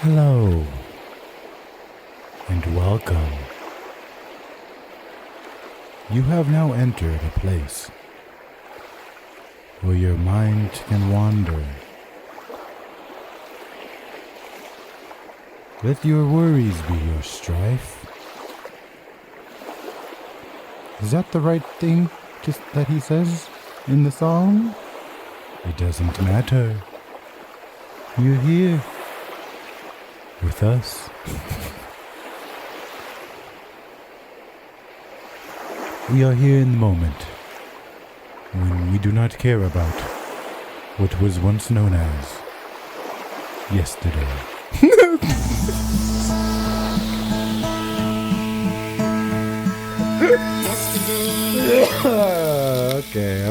Hello and welcome. You have now entered a place where your mind can wander. Let your worries be your strife. Is that the right thing that he says in the song? It doesn't matter. You're here with us. We are here in the moment when we do not care about what was once known as yesterday. Okay.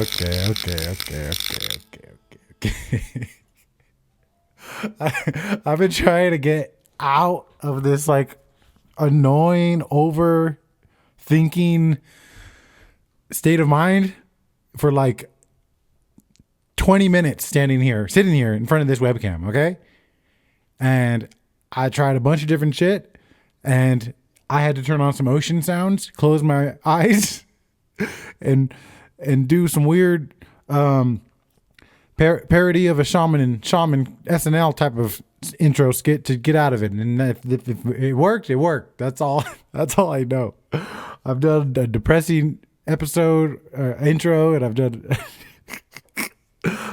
I've been trying to get out of this annoying overthinking state of mind for 20 minutes sitting here in front of this webcam, okay? And I tried a bunch of different shit, and I had to turn on some ocean sounds, close my eyes, and do some weird parody of a shaman SNL type of intro skit to get out of it. And if it worked, it worked. That's all I know. I've done a depressing episode intro, and I've done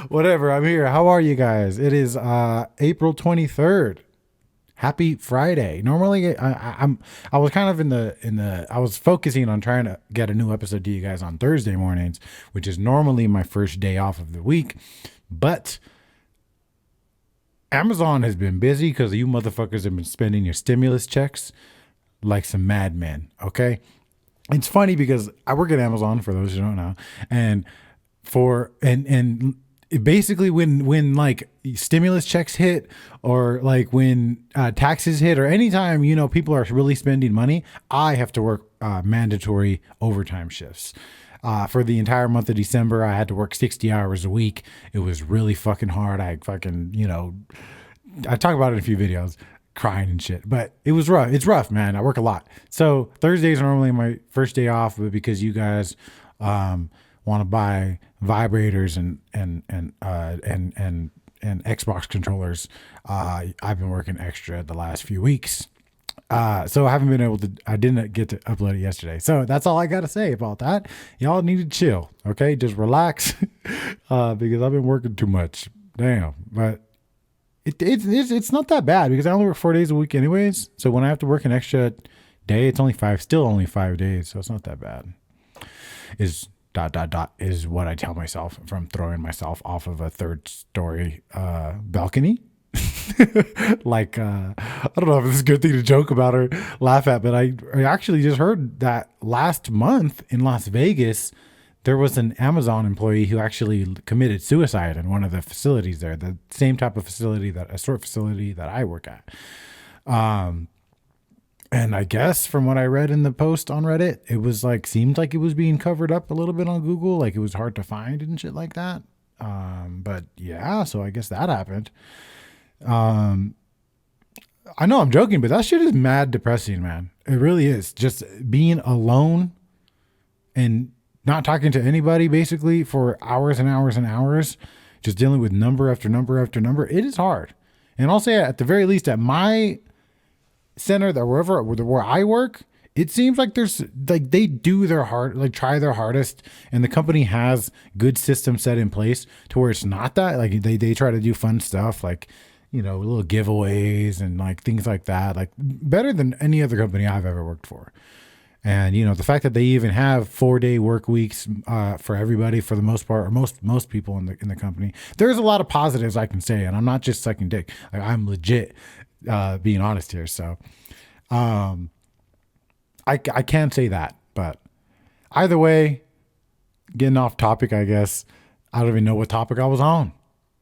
whatever. I'm here. How are you guys? It is April 23rd. Happy Friday. Normally I was kind of I was focusing on trying to get a new episode to you guys on Thursday mornings, which is normally my first day off of the week. But Amazon has been busy because you motherfuckers have been spending your stimulus checks like some madmen. Okay. It's funny because I work at Amazon, for those who don't know, and basically when stimulus checks hit, or when taxes hit, or anytime people are really spending money, I have to work mandatory overtime shifts. For the entire month of December, I had to work 60 hours a week. It was really fucking hard. I talk about it in a few videos, crying and shit, but it was rough. It's rough, man. I work a lot. So Thursdays are normally my first day off, but because you guys want to buy vibrators and Xbox controllers, I've been working extra the last few weeks. So I haven't been able to, I didn't get to upload it yesterday. So that's all I got to say about that. Y'all need to chill. Okay. Just relax, because I've been working too much. Damn. But it's not that bad because I only work 4 days a week anyways. So when I have to work an extra day, it's only only 5 days. So it's not that bad. Is what I tell myself from throwing myself off of a 3rd-story balcony. I don't know if this is a good thing to joke about or laugh at, but I actually just heard that last month in Las Vegas, there was an Amazon employee who actually committed suicide in one of the facilities there, the same type of facility that I work at. And I guess from what I read in the post on Reddit, it was seemed like it was being covered up a little bit on Google. It was hard to find and shit like that. But yeah, so I guess that happened. I know I'm joking, but that shit is mad depressing, man. It really is. Just being alone and not talking to anybody basically for hours and hours and hours, just dealing with number after number after number. It is hard. And I'll say at the very least at my center, that where I work, it seems like there's they do their try their hardest, and the company has good systems set in place to where it's not that they try to do fun stuff little giveaways and things like that, better than any other company I've ever worked for. And the fact that they even have 4-day work weeks for everybody for the most part, or most people in the company, there's a lot of positives I can say, and I'm not just sucking dick. I'm legit being honest here. So I can't say that, but either way, getting off topic, I guess. I don't even know what topic I was on,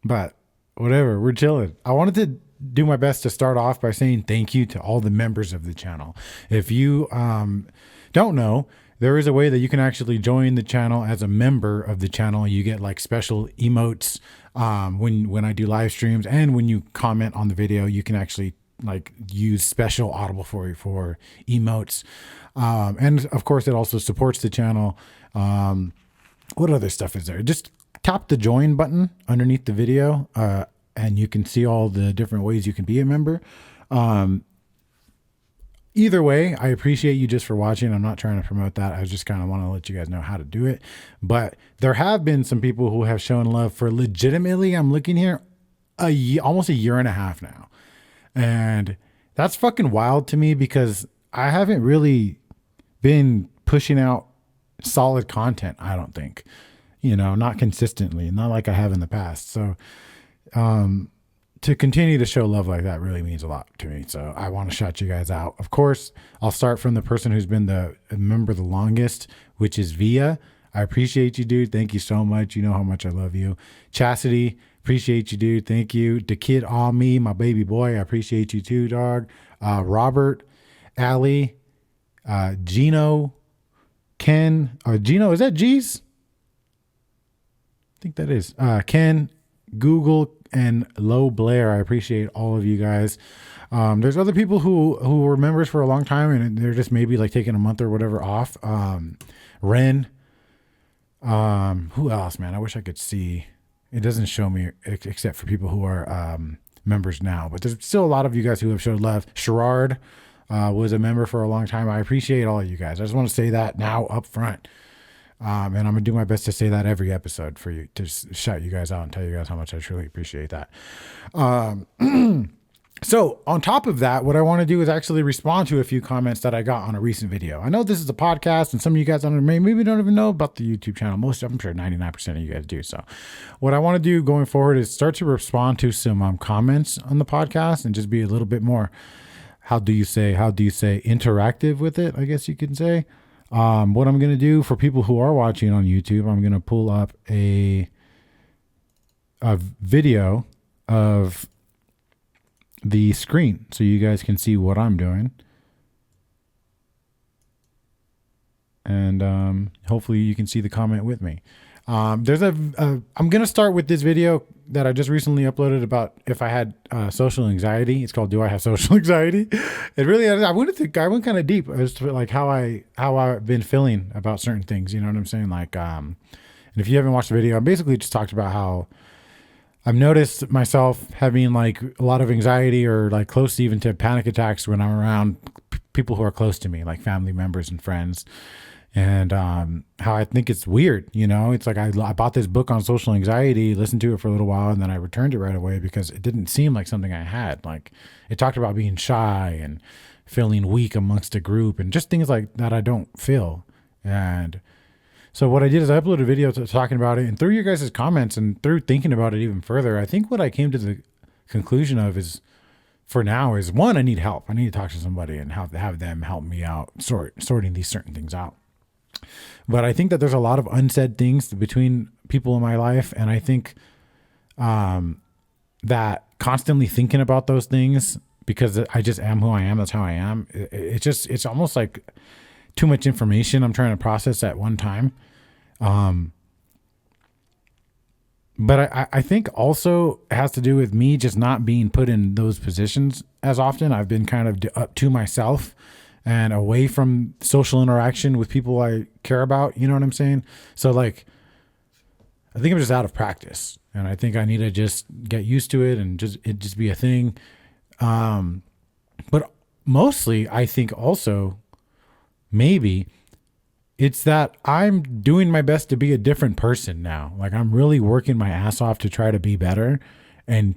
but whatever, we're chilling. I wanted to do my best to start off by saying thank you to all the members of the channel. If you don't know, there is a way that you can actually join the channel as a member of the channel. You get special emotes when I do live streams, and when you comment on the video, you can actually like use special Audible for emotes. And of course, it also supports the channel. What other stuff is there? Just tap the join button underneath the video, and you can see all the different ways you can be a member. Either way, I appreciate you just for watching. I'm not trying to promote that. I just kind of want to let you guys know how to do it. But there have been some people who have shown love for legitimately, I'm looking here, almost a year and a half now. And that's fucking wild to me because I haven't really been pushing out solid content, I don't think. Not consistently, not like I have in the past. So to continue to show love like that really means a lot to me. So I want to shout you guys out. Of course, I'll start from the person who's been the member the longest, which is Via. I appreciate you, dude. Thank you so much. You know how much I love you. Chastity, appreciate you, dude. Thank you. The kid on me, my baby boy. I appreciate you too, dog. Robert, Allie, Gino, Ken, Gino, is that G's? I think that is. Ken, Google, and Low Blair. I appreciate all of you guys. There's other people who were members for a long time and they're just maybe like taking a month or whatever off. Ren. Who else, man? I wish I could see. It doesn't show me except for people who are members now, but there's still a lot of you guys who have showed love. Sherrard was a member for a long time. I appreciate all of you guys. I just want to say that now up front. And I'm going to do my best to say that every episode for you, to shout you guys out and tell you guys how much I truly appreciate that. So on top of that, what I want to do is actually respond to a few comments that I got on a recent video. I know this is a podcast and some of you guys maybe don't even know about the YouTube channel. I'm sure 99% of you guys do. So what I want to do going forward is start to respond to some comments on the podcast and just be a little bit more, how do you say interactive with it, I guess you can say. What I'm going to do for people who are watching on YouTube, I'm going to pull up a video of the screen so you guys can see what I'm doing. And hopefully you can see the comment with me. I'm going to start with this video that I just recently uploaded about if I had social anxiety. It's called Do I Have Social Anxiety? It really, I went kind of deep as to like how I've been feeling about certain things. You know what I'm saying? Like, and if you haven't watched the video, I basically just talked about how I've noticed myself having like a lot of anxiety or like close even to panic attacks when I'm around people who are close to me, like family members and friends. And how I think it's weird, it's like I bought this book on social anxiety, listened to it for a little while, and then I returned it right away because it didn't seem like something I had. Like it talked about being shy and feeling weak amongst a group and just things like that I don't feel. And so what I did is I uploaded a video talking about it, and through your guys' comments and through thinking about it even further, I think what I came to the conclusion of is, for now, is one, I need help. I need to talk to somebody and have them help me out sorting these certain things out. But I think that there's a lot of unsaid things between people in my life. And I think that constantly thinking about those things, because I just am who I am, that's how I am. It's almost like too much information I'm trying to process at one time. But I think also it has to do with me just not being put in those positions as often. I've been kind of up to myself and away from social interaction with people I care about. You know what I'm saying? So like, I think I'm just out of practice, and I think I need to just get used to it and just be a thing. But mostly I think also maybe it's that I'm doing my best to be a different person now. Like I'm really working my ass off to try to be better and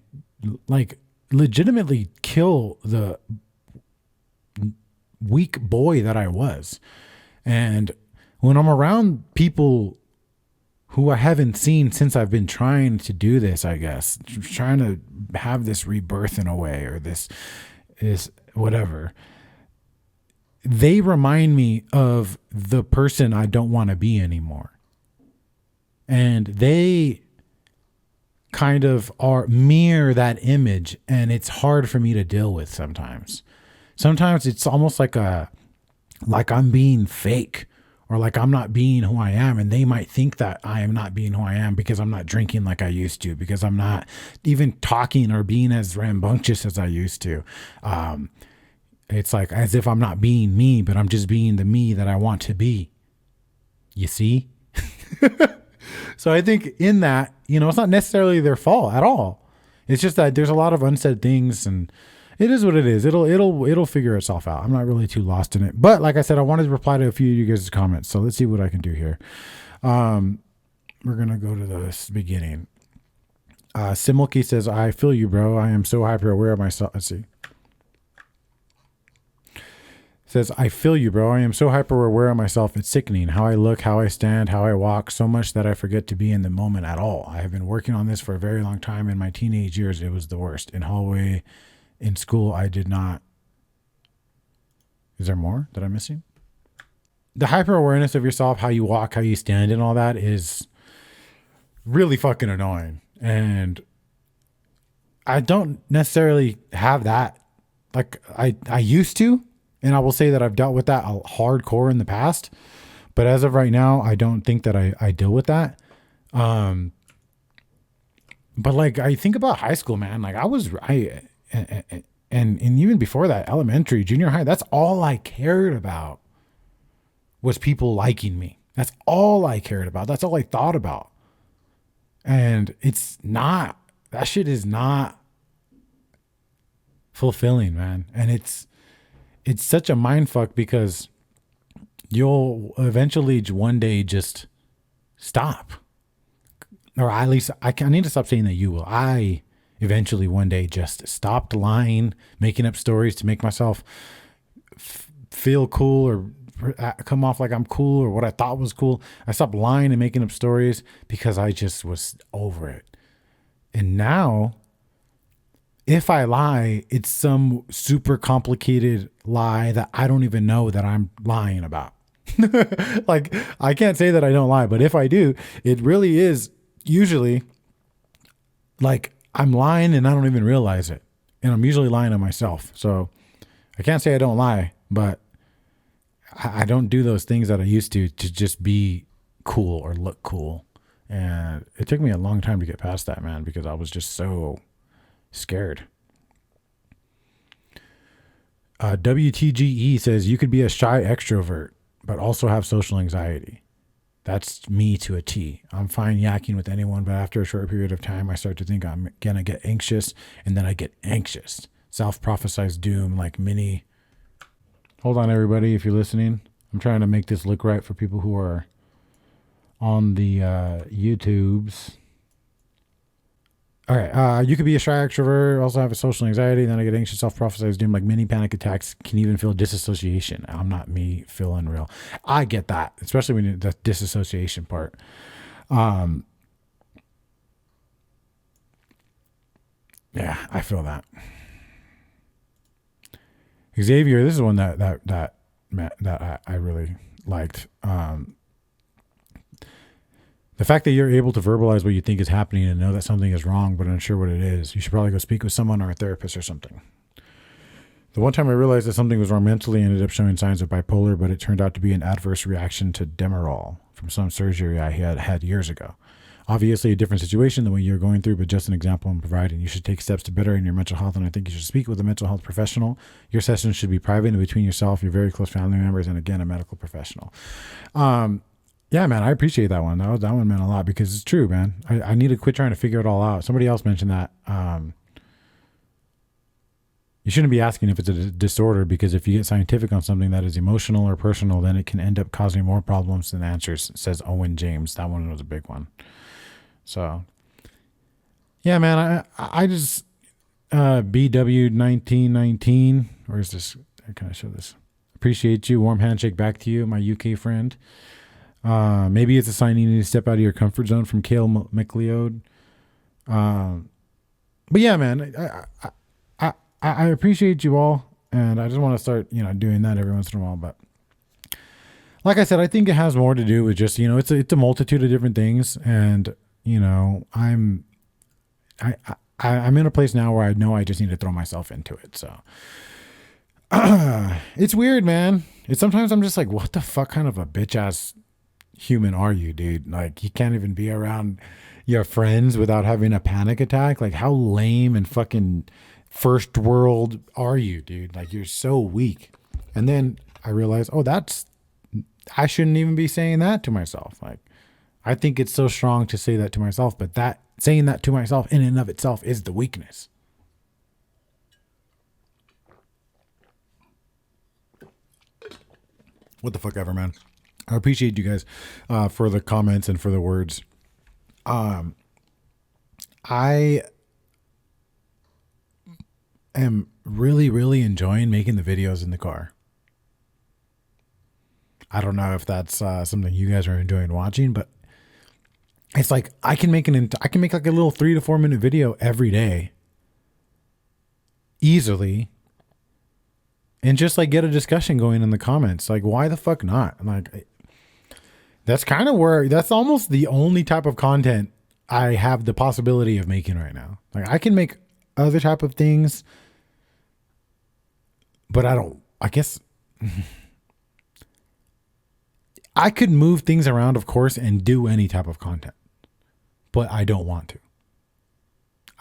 like legitimately kill the weak boy that I was. And when I'm around people who I haven't seen since I've been trying to do this, I guess, trying to have this rebirth in a way, or this is whatever, they remind me of the person I don't want to be anymore. And they kind of mirror that image, and it's hard for me to deal with sometimes. Sometimes it's almost like I'm being fake, or like I'm not being who I am. And they might think that I am not being who I am because I'm not drinking like I used to, because I'm not even talking or being as rambunctious as I used to. It's like as if I'm not being me, but I'm just being the me that I want to be. You see? So I think in that, it's not necessarily their fault at all. It's just that there's a lot of unsaid things, and it is what it is. It'll figure itself out. I'm not really too lost in it. But like I said, I wanted to reply to a few of you guys' comments. So let's see what I can do here. We're going to go to the beginning. Simulky says, I feel you, bro. I am so hyper aware of myself. Let's see. Says, I feel you, bro. I am so hyper aware of myself. It's sickening. How I look, how I stand, how I walk, so much that I forget to be in the moment at all. I have been working on this for a very long time. In my teenage years, it was the worst. In hallway, in school, I did not. Is there more that I'm missing? The hyper awareness of yourself, how you walk, how you stand, and all that is really fucking annoying. And I don't necessarily have that. Like I used to. And I will say that I've dealt with that hardcore in the past, but as of right now, I don't think that I deal with that. But like, I think about high school, man, like and even before that, elementary, junior high, that's all I cared about was people liking me. That's all I cared about. That's all I thought about. And that shit is not fulfilling, man. And it's such a mind fuck because you'll eventually one day just stop. Or at least I need to stop saying that you will. I eventually one day just stopped lying, making up stories to make myself feel cool or come off like I'm cool or what I thought was cool. I stopped lying and making up stories because I just was over it. And now, if I lie, it's some super complicated lie that I don't even know that I'm lying about. Like, I can't say that I don't lie, but if I do, it really is usually like I'm lying and I don't even realize it. And I'm usually lying to myself. So I can't say I don't lie, but I don't do those things that I used to just be cool or look cool. And it took me a long time to get past that, man, because I was just so scared. WTGE says, you could be a shy extrovert, but also have social anxiety. That's me to a T. I'm fine yakking with anyone, but after a short period of time, I start to think I'm going to get anxious, and then I get anxious. Self-prophesized doom like mini. Hold on, everybody, if you're listening. I'm trying to make this look right for people who are on the YouTubes. All right. You could be a shy extrovert, also have a social anxiety, then I get anxious, self-prophesized doom like mini panic attacks, can even feel disassociation. I'm not me, feel unreal. I get that, especially when you the disassociation part. Yeah, I feel that. Xavier, this is one that I really liked. The fact that you're able to verbalize what you think is happening and know that something is wrong but unsure what it is, you should probably go speak with someone or a therapist or something. The one time I realized that something was wrong mentally, I ended up showing signs of bipolar, but it turned out to be an adverse reaction to Demerol from some surgery I had years ago. Obviously a different situation than what you're going through, but just an example I'm providing. You should take steps to better in your mental health, and I think you should speak with a mental health professional. Your sessions should be private and between yourself, your very close family members, and again, a medical professional. Yeah, man, I appreciate that one. That one meant a lot because it's true, man. I need to quit trying to figure it all out. Somebody else mentioned that. You shouldn't be asking if it's a disorder, because if you get scientific on something that is emotional or personal, then it can end up causing more problems than answers, says Owen James. That one was a big one. So, yeah, man, I just, BW1919, where's this? Can I show this? Appreciate you. Warm handshake back to you, my UK friend. Maybe it's a sign you need to step out of your comfort zone, from Kale McLeod. But yeah, man, I appreciate you all, and I just want to start, doing that every once in a while. But like I said, I think it has more to do with just, it's a multitude of different things, and I'm in a place now where I know I just need to throw myself into it. So it's weird, man. And sometimes I'm just like, what the fuck kind of a bitch ass human are you, dude? Like, you can't even be around your friends without having a panic attack. Like, how lame and fucking first world are you, dude? Like, you're so weak. And then I realized, oh, I shouldn't even be saying that to myself. Like, I think it's so strong to say that to myself, but saying that to myself in and of itself is the weakness. What the fuck ever, man. I appreciate you guys for the comments and for the words. I am really, really enjoying making the videos in the car. I don't know if that's something you guys are enjoying watching, but it's like I can make like a little 3 to 4 minute video every day easily, and just like get a discussion going in the comments. Like, why the fuck not? Like, that's almost the only type of content I have the possibility of making right now. Like, I can make other type of things, but I guess I could move things around, of course, and do any type of content, but I don't want to.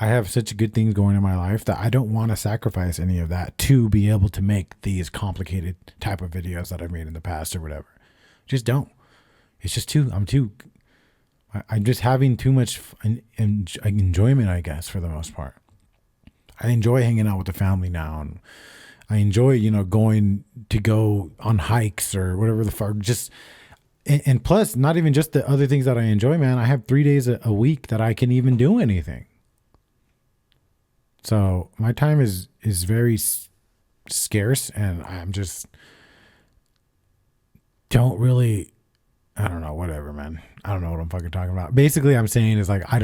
I have such good things going in my life that I don't want to sacrifice any of that to be able to make these complicated type of videos that I've made in the past or whatever. Just don't. It's just I'm just having too much enjoyment, I guess, for the most part. I enjoy hanging out with the family now, and I enjoy, going on hikes or whatever the fuck. And plus, not even just the other things that I enjoy, man. I have 3 days a week that I can even do anything. So my time is very scarce, and I'm just don't really, I don't know, whatever, man. I don't know what I'm fucking talking about. Basically, I'm saying is like, I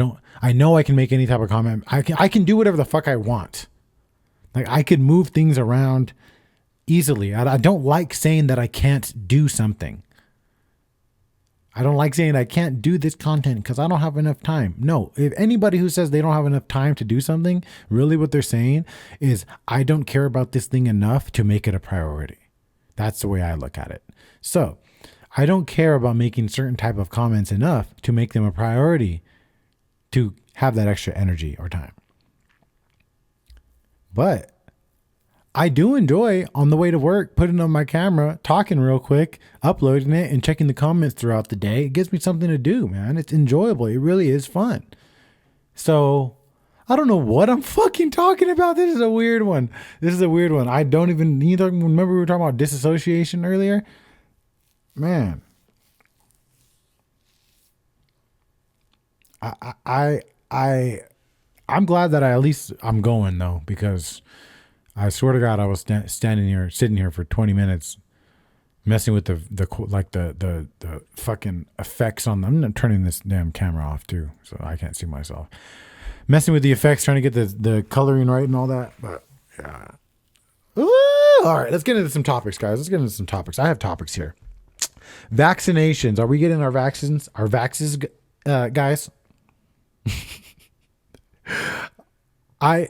know I can make any type of comment. I can do whatever the fuck I want. Like, I could move things around easily. I don't like saying that I can't do something. I don't like saying I can't do this content because I don't have enough time. No, if anybody who says they don't have enough time to do something, really what they're saying is, I don't care about this thing enough to make it a priority. That's the way I look at it. So I don't care about making certain type of comments enough to make them a priority to have that extra energy or time. But I do enjoy on the way to work, putting on my camera, talking real quick, uploading it, and checking the comments throughout the day. It gives me something to do, man. It's enjoyable. It really is fun. So I don't know what I'm fucking talking about. This is a weird one. I don't even, remember we were talking about disassociation earlier? Man. I'm glad that I'm going though, because I swear to God, I was sitting here for 20 minutes, messing with the fucking effects on them. I'm turning this damn camera off too, so I can't see myself. Messing with the effects, trying to get the coloring right and all that. But yeah. Ooh, all right, let's get into some topics, guys. I have topics here. Vaccinations. Are we getting our vaccines? Our vaxes, guys? I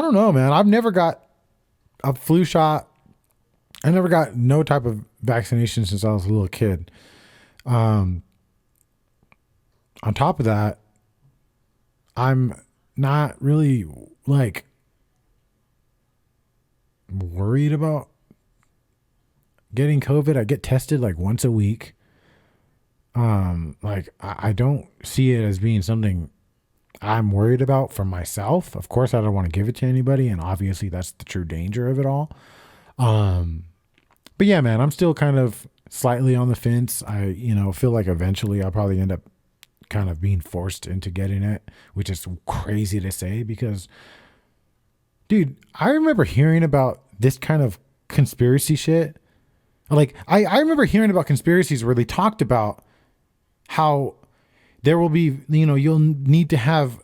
don't know, man. I've never got a flu shot. I never got no type of vaccination since I was a little kid. On top of that, I'm not really like worried about getting COVID. I get tested like once a week. Like I don't see it as being something I'm worried about for myself. Of course, I don't want to give it to anybody, and obviously that's the true danger of it all. But yeah, man, I'm still kind of slightly on the fence. I, feel like eventually I'll probably end up kind of being forced into getting it, which is crazy to say because, dude, I remember hearing about this kind of conspiracy shit. Like, I remember hearing about conspiracies where they talked about how there will be, you'll need to have,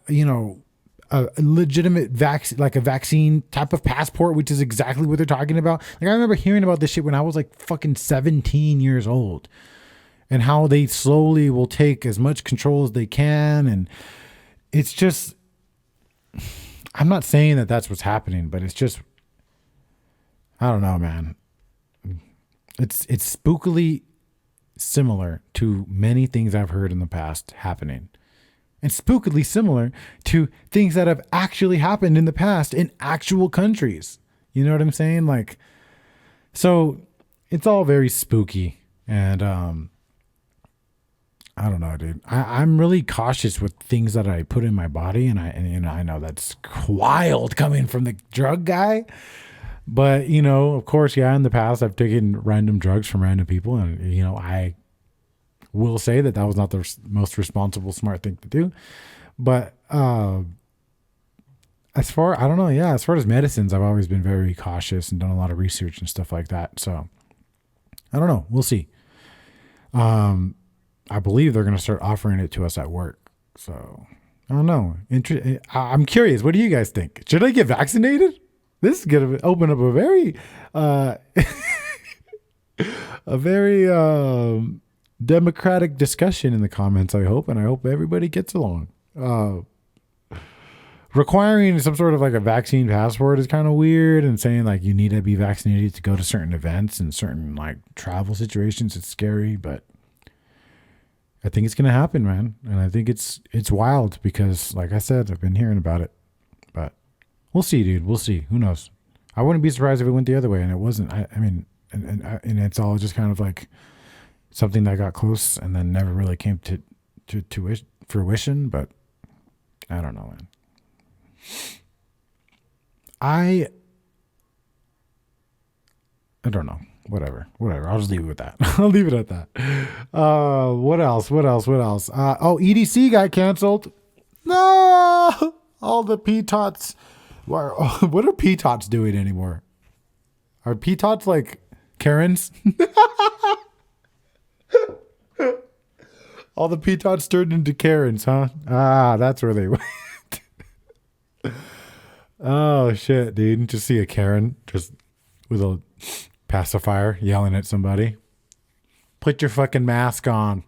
a legitimate vaccine, like a vaccine type of passport, which is exactly what they're talking about. Like, I remember hearing about this shit when I was like fucking 17 years old, and how they slowly will take as much control as they can. And it's just, I'm not saying that that's what's happening, but it's just, I don't know, man. It's spookily similar to many things I've heard in the past happening. And spookily similar to things that have actually happened in the past in actual countries. You know what I'm saying? Like, so it's all very spooky. And I don't know, dude. I'm really cautious with things that I put in my body, and you know, I know that's wild coming from the drug guy, but you know, of course, yeah. In the past, I've taken random drugs from random people, and you know, I will say that was not the most responsible, smart thing to do. But I don't know, yeah. As far as medicines, I've always been very cautious and done a lot of research and stuff like that. So I don't know. We'll see. I believe they're going to start offering it to us at work. So I don't know. I'm curious. What do you guys think? Should I get vaccinated? This is going to open up a very, a very democratic discussion in the comments, I hope. And I hope everybody gets along. Requiring some sort of like a vaccine passport is kind of weird, and saying like you need to be vaccinated to go to certain events and certain like travel situations. It's scary, but I think it's going to happen, man. And I think it's wild because, like I said, I've been hearing about it. But we'll see, dude. We'll see. Who knows? I wouldn't be surprised if it went the other way, and it wasn't. I mean, and it's all just kind of like something that got close and then never really came to fruition. But I don't know, man. I don't know. Whatever. I'll just leave it with that. I'll leave it at that. What else? EDC got canceled. No! All the P-tots. What are P-tots doing anymore? Are P-tots like Karens? All the P-tots turned into Karens, huh? That's where they went. Oh, shit, dude. Just see a Karen just with a pacifier yelling at somebody. Put your fucking mask on.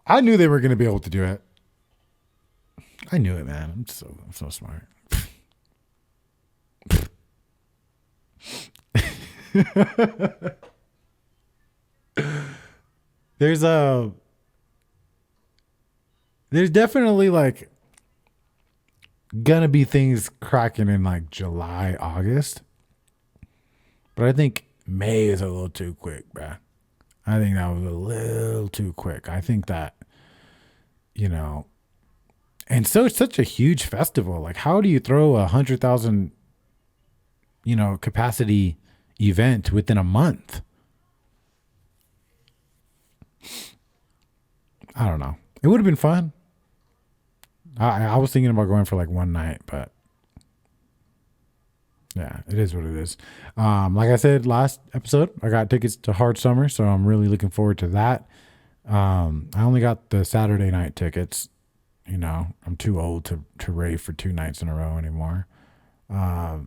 I knew they were going to be able to do it. I knew it, man. I'm so smart. There's definitely like gonna be things cracking in like July, August. But I think May is a little too quick, bruh. I think that was a little too quick. I think that, you know, and so it's such a huge festival. Like, how do you throw 100,000, capacity event within a month? I don't know. It would have been fun. I was thinking about going for like one night, but yeah, it is what it is. Like I said last episode, I got tickets to Hard Summer, so I'm really looking forward to that. I only got the Saturday night tickets. I'm too old to rave for 2 nights in a row anymore. But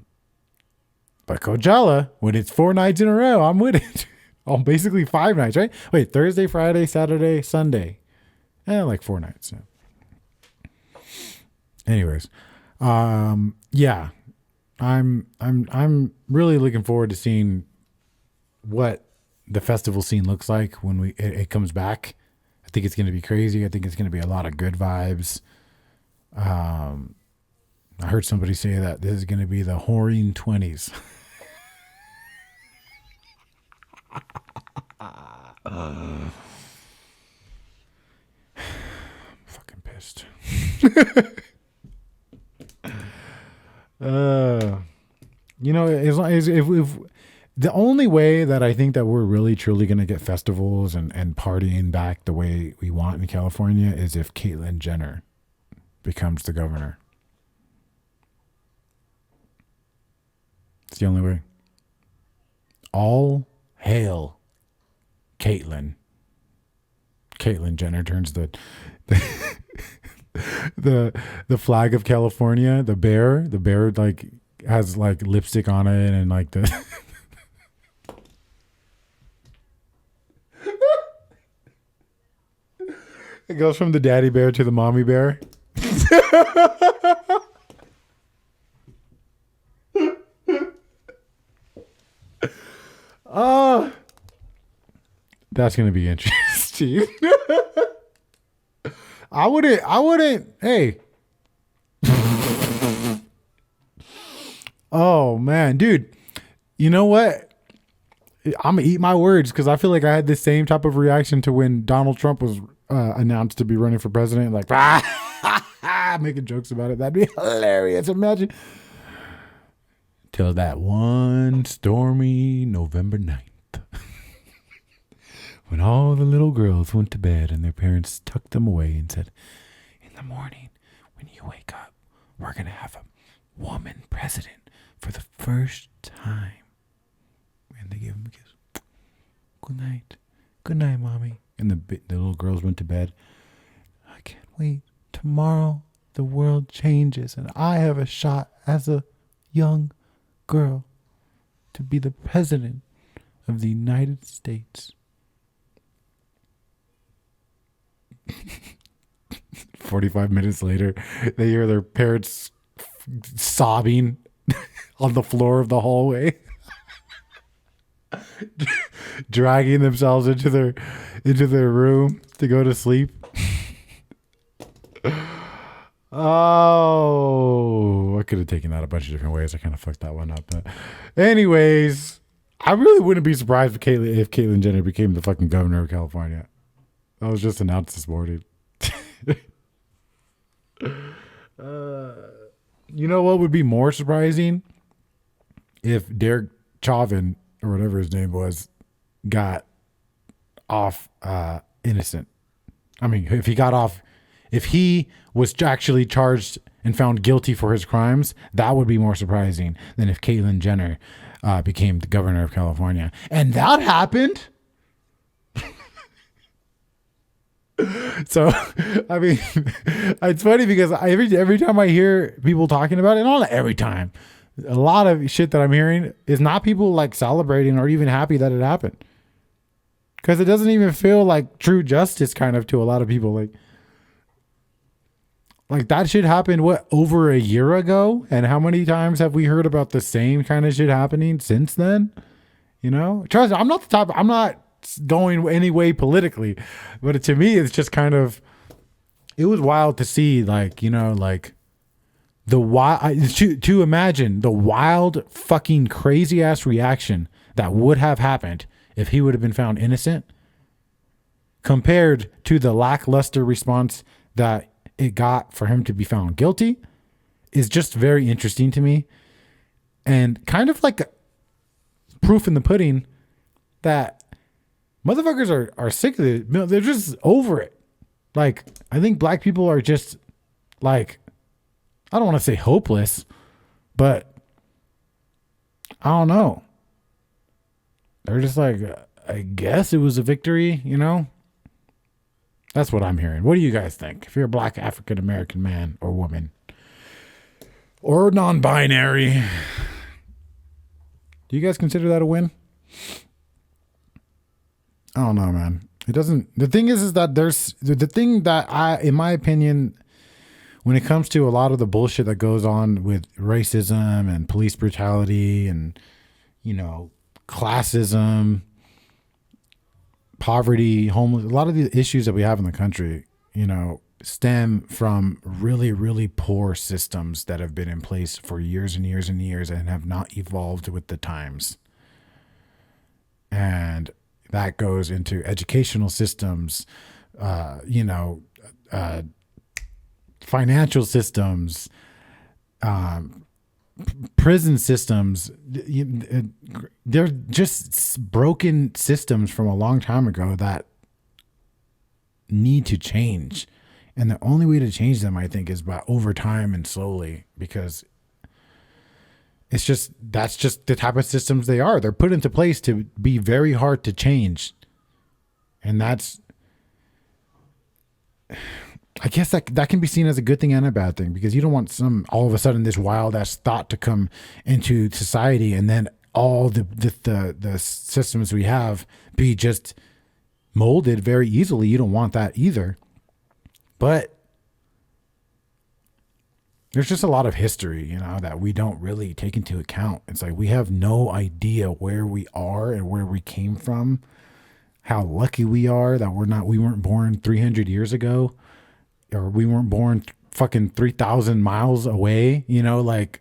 Coachella, when it's 4 nights in a row, I'm with it. Oh, basically 5 nights, right? Wait, Thursday, Friday, Saturday, Sunday. Like 4 nights. Yeah. Anyways, yeah, I'm really looking forward to seeing what the festival scene looks like when it comes back. I think it's going to be crazy. I think it's going to be a lot of good vibes. I heard somebody say that this is going to be the whoring 20s. I'm fucking pissed. As long as if the only way that I think that we're really truly going to get festivals and partying back the way we want in California is if Caitlyn Jenner becomes the governor. It's the only way. All hail Caitlyn. Caitlyn Jenner turns the flag of California, the bear like has like lipstick on it and like the it goes from the daddy bear to the mommy bear. That's gonna be interesting. I wouldn't. Hey. Oh man, dude. You know what? I'm gonna eat my words because I feel like I had the same type of reaction to when Donald Trump was announced to be running for president. Like, making jokes about it. That'd be hilarious. Imagine. Till that one stormy November 9th. When all the little girls went to bed and their parents tucked them away and said, in the morning, when you wake up, we're going to have a woman president for the first time. And they gave him a kiss. Good night. Good night, Mommy. And the little girls went to bed. I can't wait. Tomorrow, the world changes, and I have a shot as a young girl to be the president of the United States. 45 minutes later, they hear their parents sobbing on the floor of the hallway, dragging themselves into their room to go to sleep. Oh, I could have taken that a bunch of different ways. I kind of fucked that one up. But anyways, I really wouldn't be surprised if Caitlyn Jenner became the fucking governor of California. That was just announced this morning. You know what would be more surprising? If Derek Chauvin, or whatever his name was, got off innocent. I mean, if he was actually charged and found guilty for his crimes, that would be more surprising than if Caitlyn Jenner became the governor of California. And that happened. So, I mean, it's funny because every time I hear people talking about it, not every time, a lot of shit that I'm hearing is not people like celebrating or even happy that it happened. Because it doesn't even feel like true justice kind of to a lot of people. Like that shit happened, over a year ago? And how many times have we heard about the same kind of shit happening since then? You know? Trust me, I'm not going any way politically, but to me it's just kind of, it was wild to see, like, you know, like the to imagine the wild fucking crazy ass reaction that would have happened if he would have been found innocent compared to the lackluster response that it got for him to be found guilty is just very interesting to me, and kind of like proof in the pudding that motherfuckers are sick of it. They're just over it. Like, I think black people are just like, I don't want to say hopeless, but I don't know. They're just like, I guess it was a victory, you know? That's what I'm hearing. What do you guys think? If you're a black African American man or woman or non-binary, do you guys consider that a win? I don't know, man. It doesn't. The thing is that there's the thing that in my opinion, when it comes to a lot of the bullshit that goes on with racism and police brutality and, you know, classism, poverty, homeless, a lot of the issues that we have in the country, you know, stem from really, really poor systems that have been in place for years and years and years and have not evolved with the times. And that goes into educational systems, financial systems, prison systems. They're just broken systems from a long time ago that need to change. And the only way to change them, I think, is by over time and slowly, because that's just the type of systems they are. They're put into place to be very hard to change. And that's, I guess that can be seen as a good thing and a bad thing, because you don't want all of a sudden this wild ass thought to come into society and then all the systems we have be just molded very easily. You don't want that either. But there's just a lot of history, you know, that we don't really take into account. It's like we have no idea where we are and where we came from, how lucky we are that we weren't born 300 years ago, or we weren't born fucking 3,000 miles away. You know, like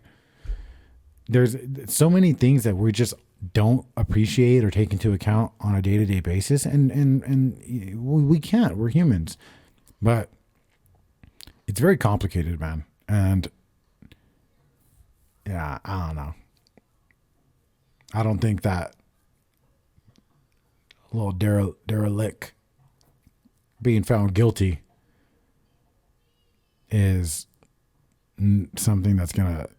there's so many things that we just don't appreciate or take into account on a day-to-day basis. And we can't, we're humans, but it's very complicated, man. And yeah, I don't know. I don't think that little derelict being found guilty is something that's going to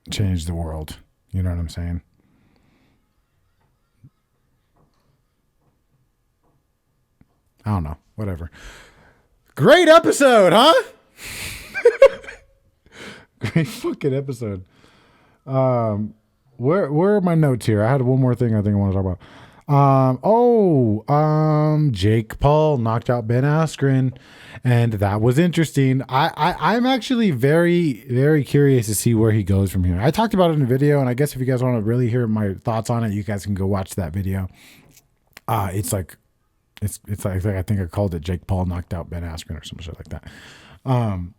change the world. You know what I'm saying? I don't know. Whatever. Great episode, huh? Great fucking episode. Where are my notes here? I had one more thing I think I want to talk about. Jake Paul knocked out Ben Askren, and that was interesting. I'm actually very, very curious to see where he goes from here. I talked about it in a video, and I guess if you guys want to really hear my thoughts on it, you guys can go watch that video. It's like I think I called it Jake Paul knocked out Ben Askren or some shit like that. I'm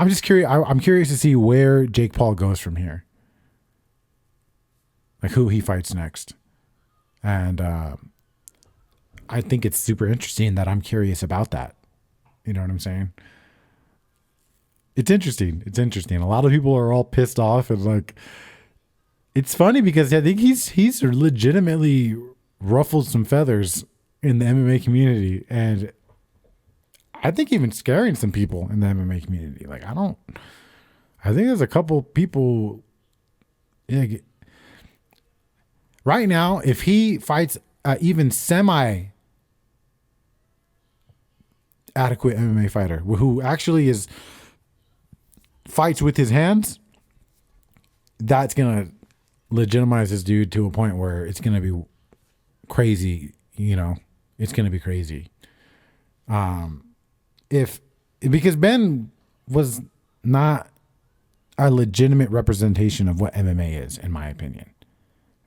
just curious. I'm curious to see where Jake Paul goes from here. Like who he fights next. And I think it's super interesting that I'm curious about that. You know what I'm saying? It's interesting. It's interesting. A lot of people are all pissed off, and like, it's funny because I think he's legitimately ruffled some feathers in the MMA community, and I think even scaring some people in the MMA community. Like, I think there's a couple people. Yeah, right now, if he fights even semi adequate MMA fighter who actually fights with his hands, that's gonna legitimize this dude to a point where it's gonna be crazy. You know, it's gonna be crazy. Because Ben was not a legitimate representation of what MMA is, in my opinion.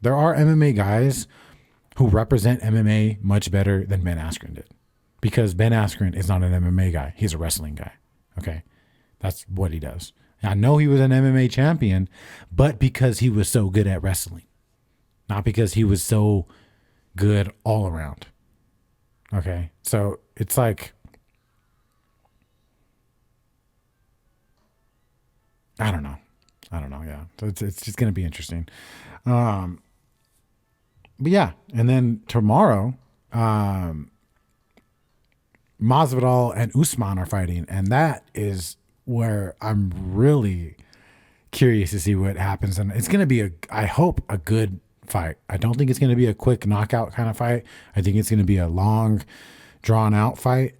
There are MMA guys who represent MMA much better than Ben Askren did, because Ben Askren is not an MMA guy. He's a wrestling guy. Okay. That's what he does. I know he was an MMA champion, but because he was so good at wrestling, not because he was so good all around. Okay. So it's like, I don't know. Yeah. So it's just going to be interesting. But yeah. And then tomorrow, Masvidal and Usman are fighting. And that is where I'm really curious to see what happens. And it's going to be I hope a good fight. I don't think it's going to be a quick knockout kind of fight. I think it's going to be a long, drawn out fight,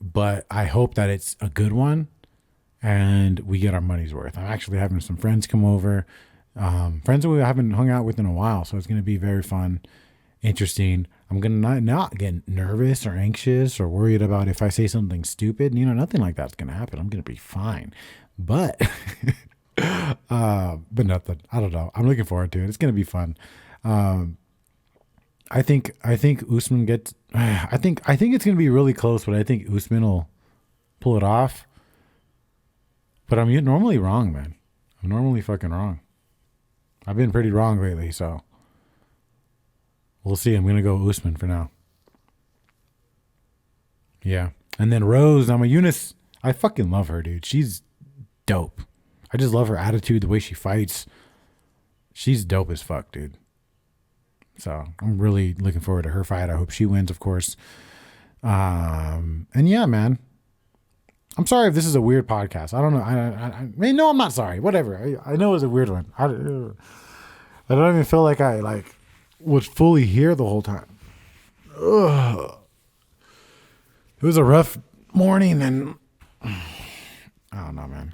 but I hope that it's a good one and we get our money's worth. I'm actually having some friends come over, friends that we haven't hung out with in a while. So it's going to be very fun, interesting. I'm going to not get nervous or anxious or worried about if I say something stupid. You know, nothing like that's going to happen. I'm going to be fine. But, but nothing. I don't know. I'm looking forward to it. It's going to be fun. I think Usman gets, I think it's going to be really close, but I think Usman will pull it off. But I'm normally wrong, man. I'm normally fucking wrong. I've been pretty wrong lately, so we'll see. I'm going to go Usman for now. Yeah. And then Rose Namajunas, I fucking love her, dude. She's dope. I just love her attitude, the way she fights. She's dope as fuck, dude. So I'm really looking forward to her fight. I hope she wins, of course. And yeah, man. I'm sorry if this is a weird podcast. I don't know. I mean, no, I'm not sorry. Whatever. I know it was a weird one. I don't even feel like I was fully here the whole time. Ugh. It was a rough morning, and I don't know, man.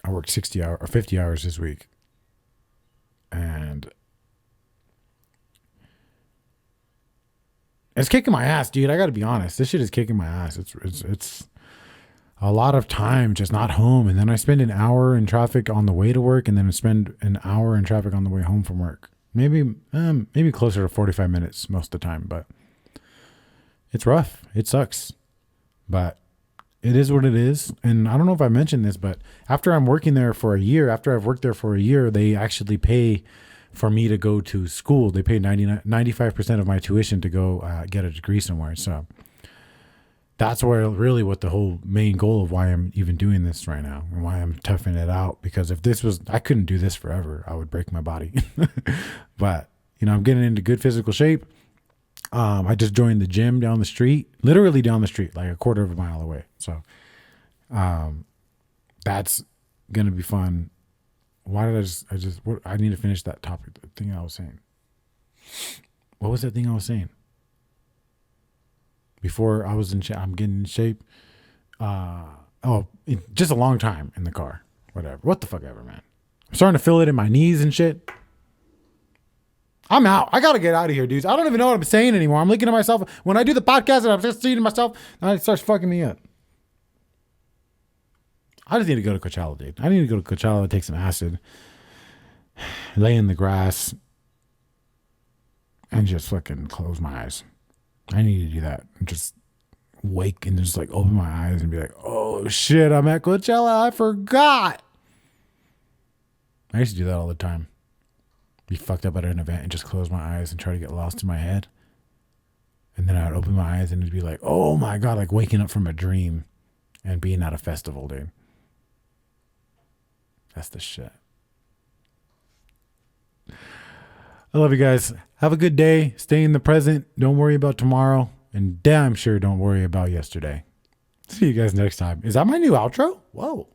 I worked 60 hours or 50 hours this week, and it's kicking my ass, dude. I got to be honest. This shit is kicking my ass. It's a lot of time just not home, and then I spend an hour in traffic on the way to work, and then I spend an hour in traffic on the way home from work. Maybe closer to 45 minutes most of the time, but It's rough. It sucks, but it is what it is. And I don't know if I mentioned this, but after I've worked there for a year, they actually pay for me to go to school. They pay 95% of my tuition to go get a degree somewhere. So that's where really what the whole main goal of why I'm even doing this right now and why I'm toughing it out. Because if this was, I couldn't do this forever. I would break my body. But, I'm getting into good physical shape. I just joined the gym down the street, literally down the street, like a quarter of a mile away. So that's going to be fun. Why did I need to finish that topic, the thing I was saying. What was that thing I was saying? Before I was I'm getting in shape. Just a long time in the car. Whatever. What the fuck ever, man. I'm starting to feel it in my knees and shit. I'm out. I got to get out of here, dudes. I don't even know what I'm saying anymore. I'm looking at myself. When I do the podcast and I'm just seeing myself, and it starts fucking me up. I just need to go to Coachella, dude. I need to go to Coachella, take some acid, lay in the grass, and just fucking close my eyes. I need to do that. And just wake and just like open my eyes and be like, oh shit, I'm at Coachella. I forgot. I used to do that all the time. Be fucked up at an event and just close my eyes and try to get lost in my head. And then I'd open my eyes and it'd be like, oh my God, like waking up from a dream and being at a festival, dude. That's the shit. I love you guys. Have a good day. Stay in the present. Don't worry about tomorrow. And damn sure don't worry about yesterday. See you guys next time. Is that my new outro? Whoa.